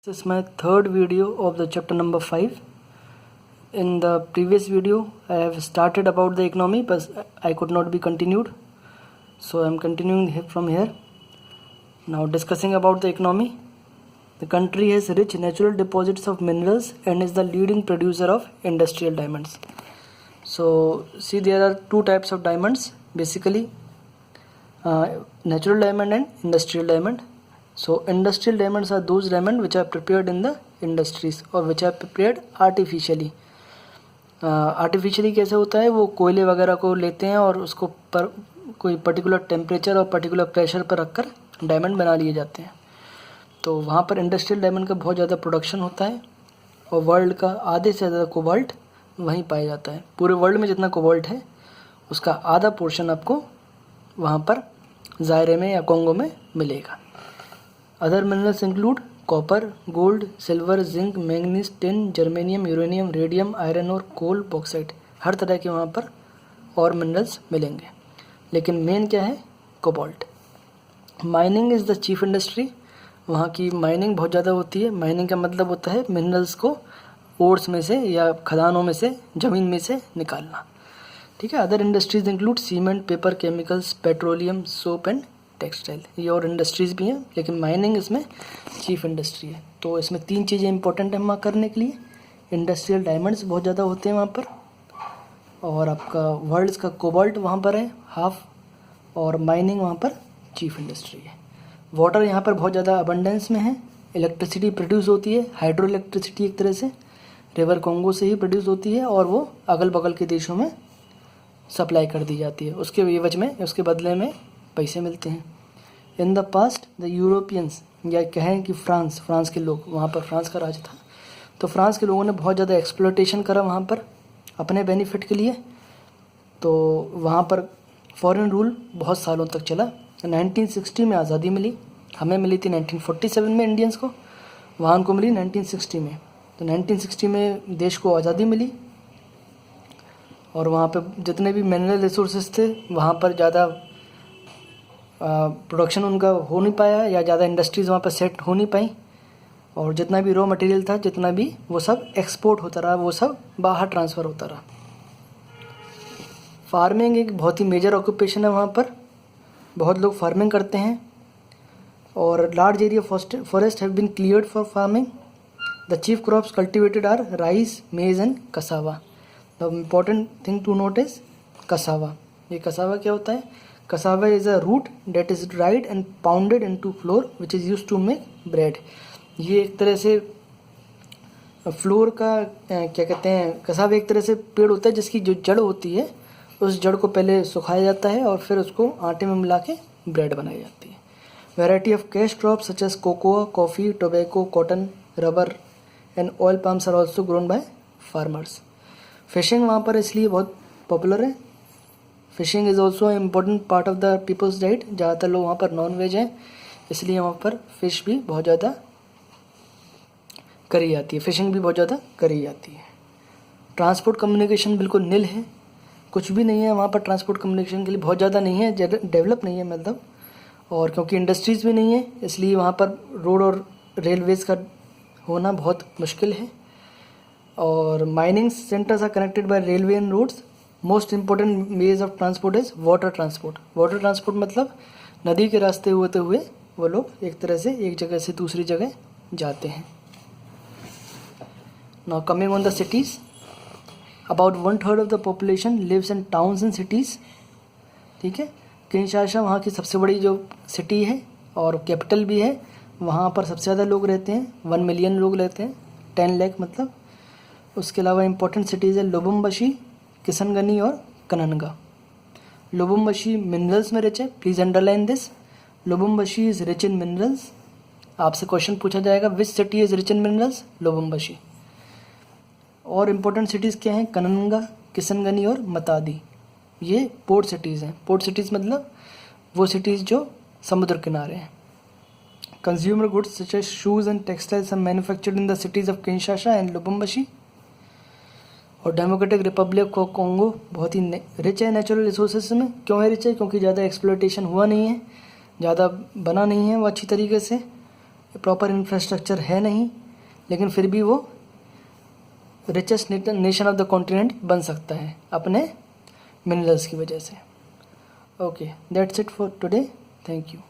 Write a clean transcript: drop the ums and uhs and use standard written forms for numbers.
This is my third video of the chapter number 5. In the previous video, I have started about the economy, but I could not be continued. So I am continuing from here. Now discussing about the economy. The country has rich natural deposits of minerals and is the leading producer of industrial diamonds. So see, there are two types of diamonds basically, natural diamond and industrial diamond. So industrial diamonds are those diamonds which are prepared in the industries or which are prepared artificially. Artificially कैसे होता है, वो कोयले वगैरह को लेते हैं और उसको पर कोई पर्टिकुलर टेम्परेचर और पर्टिकुलर प्रेशर पर रखकर डायमंड बना लिए जाते हैं. तो वहाँ पर इंडस्ट्रियल डायमंड का बहुत ज़्यादा प्रोडक्शन होता है और वर्ल्ड का आधे से ज़्यादा कोबाल्ट वहीं पाया जाता है. पूरे वर्ल्ड में जितना कोबाल्ट है उसका आधा पोर्शन आपको वहाँ पर ज़ायरे में या कोंगो में मिलेगा. Other minerals include copper, gold, silver, zinc, manganese, tin, germanium, uranium, radium, iron और कोल, बॉक्साइट. हर तरह के वहाँ पर और मिनरल्स मिलेंगे, लेकिन मेन क्या है, cobalt. Mining is the chief industry. वहाँ की माइनिंग बहुत ज़्यादा होती है. माइनिंग का मतलब होता है मिनरल्स को ओर्स में से या खदानों में से, ज़मीन में से निकालना. ठीक है. Other industries include cement, paper, chemicals, petroleum, soap and textile. ये और इंडस्ट्रीज़ भी हैं, लेकिन माइनिंग इसमें चीफ इंडस्ट्री है. तो इसमें तीन चीज़ें इंपॉर्टेंट है वहाँ करने के लिए. इंडस्ट्रियल डायमंड्स बहुत ज़्यादा होते हैं वहाँ पर, और आपका वर्ल्ड्स का कोबाल्ट वहाँ पर है हाफ, और माइनिंग वहाँ पर चीफ इंडस्ट्री है. वाटर यहाँ पर बहुत ज़्यादा अबंडेंस में है. इलेक्ट्रिसिटी प्रोड्यूस होती है, हाइड्रो इलेक्ट्रिसिटी एक तरह से रिवर कोंगो से ही प्रोड्यूस होती है, और वो अगल बगल के देशों में सप्लाई कर दी जाती है. उसके एवज में, उसके बदले में पैसे मिलते हैं. In the past the Europeans, या कहें कि फ्रांस के लोग, वहाँ पर फ्रांस का राज था, तो फ्रांस के लोगों ने बहुत ज़्यादा एक्सप्लोटेशन करा वहाँ पर अपने बेनिफिट के लिए. तो वहाँ पर फॉरेन रूल बहुत सालों तक चला. 1960 में आज़ादी मिली. हमें मिली थी 1947 में इंडियंस को, वहाँ उनको मिली 1960 में. तो 1960 में देश को आज़ादी मिली, और वहाँ पर जितने भी मिनरल रिसोर्सेज थे वहाँ पर ज़्यादा प्रोडक्शन उनका हो नहीं पाया, या ज़्यादा इंडस्ट्रीज़ वहाँ पर सेट हो नहीं पाई, और जितना भी रॉ मटेरियल था, जितना भी, वो सब एक्सपोर्ट होता रहा, वो सब बाहर ट्रांसफ़र होता रहा. फार्मिंग एक बहुत ही मेजर ऑक्यूपेशन है वहाँ पर. बहुत लोग फार्मिंग करते हैं, और large area forest have been cleared for farming. The chief crops cultivated are rice, maize and cassava. The important thing to note is cassava. ये कसावा क्या होता है? Cassava is a root that is dried and pounded into flour which is used to make bread. ये एक तरह से floor का क्या कहते हैं, कसावा एक तरह से पेड़ होता है जिसकी जो जड़ होती है, उस जड़ को पहले सुखाया जाता है और फिर उसको आटे में मिला के ब्रेड बनाई जाती है. Variety of cash crop such as cocoa, coffee, tobacco, cotton, rubber and oil palms are also grown by farmers. Fishing वहाँ पर इसलिए बहुत पॉपुलर है. Fishing is also important part of the people's diet. ज़्यादातर लोग वहाँ पर नॉन वेज हैं, इसलिए वहाँ पर फ़िश भी बहुत ज़्यादा करी जाती है. फिशिंग भी बहुत ज़्यादा करी जाती है. ट्रांसपोर्ट कम्युनिकेशन बिल्कुल नील है, कुछ भी नहीं है वहाँ पर. ट्रांसपोर्ट कम्युनिकेशन के लिए बहुत ज़्यादा नहीं है, डेवलप नहीं है मतलब. और क्योंकि इंडस्ट्रीज़ भी नहीं है, इसलिए वहाँ पर रोड और रेलवेज़ का होना बहुत मुश्किल है. और mining centres are connected by railway and roads. Most important ways of transport is water transport. Water transport मतलब नदी के रास्ते होते हुए वो लोग एक तरह से एक जगह से दूसरी जगह जाते हैं. Now coming on the cities, about 1/3 of the population lives in towns and cities. ठीक है. किंशासा वहाँ की सबसे बड़ी जो सिटी है और कैपिटल भी है. वहाँ पर सबसे ज़्यादा लोग रहते हैं, 1 मिलियन लोग रहते हैं, 10 लाख मतलब. उसके अलावा इंपॉर्टेंट सिटीज़ है लुबुम्बाशी, किशनगनी और कननगा. लुबुम्बाशी मिनरल्स में रिच है. Please underline this. Lubumbashi is rich in minerals. आपसे क्वेश्चन पूछा जाएगा which city is rich in minerals? Lubumbashi. और इम्पोर्टेंट सिटीज़ क्या हैं? कननगा, किशनगनी और मतादी. ये पोर्ट सिटीज़ हैं. पोर्ट सिटीज़ मतलब वो सिटीज़ जो समुद्र किनारे हैं. Consumer goods such as shoes and textiles are manufactured in the cities of Kinshasa and Lubumbashi. और डेमोक्रेटिक रिपब्लिक ऑफ कॉन्गो बहुत ही रिच है नेचुरल रिसोर्सेज में. क्यों है रिच है? क्योंकि ज़्यादा एक्सप्लोटेशन हुआ नहीं है, ज़्यादा बना नहीं है वो अच्छी तरीके से, प्रॉपर इंफ्रास्ट्रक्चर है नहीं, लेकिन फिर भी वो richest nation of the continent बन सकता है अपने मिनरल्स की वजह से। Okay, that's it for today, thank you.